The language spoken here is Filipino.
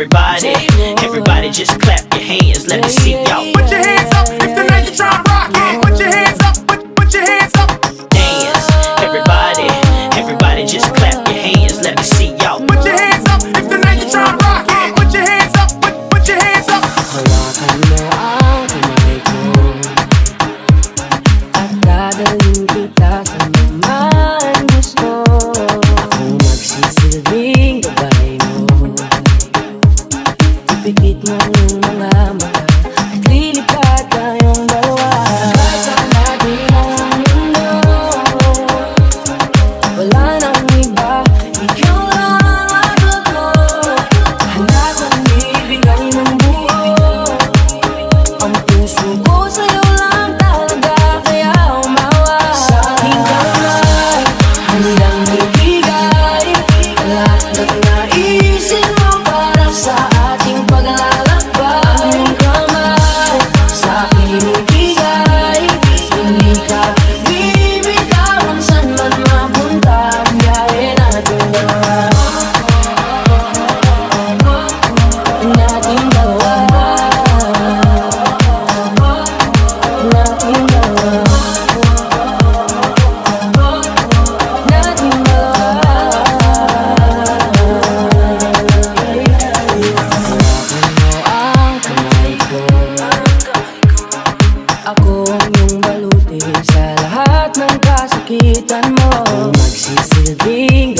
everybody, everybody just clap your hands, let me see y'all. Put your hands up if tonight you try to rock it. Put your hands up, put your hands up. Dance, everybody, everybody just clap your hands, let me see y'all. Put your hands up if tonight you try to rock it. Put your hands up, put your hands up. Hawakan mo ang kamay ko at dadalhin kita sa naman gusto. Ako magsisilbing gabay mo, ipikit mo ang iyong mga mata at lilipat tayong dalawa. Kasa natin ang mundo, wala nang iba, ikaw lang ang ako. Handa kong ibigay ng buo ang puso ko sa'yo lang talaga, kaya umawa. Sa akin ka lang handang ibigay lahat ng naisin mo para sa ating paglalakbay. Ang kamay sa akin ibigay, hindi ka bibitawan saan man mapunta ang biyahe natin dalawa. Nating dalawa, nating dalawa, nating dalawa. Hawakan mo ang kamay ko, ako ang iyong baluti sa lahat ng kasakitan mo. Magsisilbing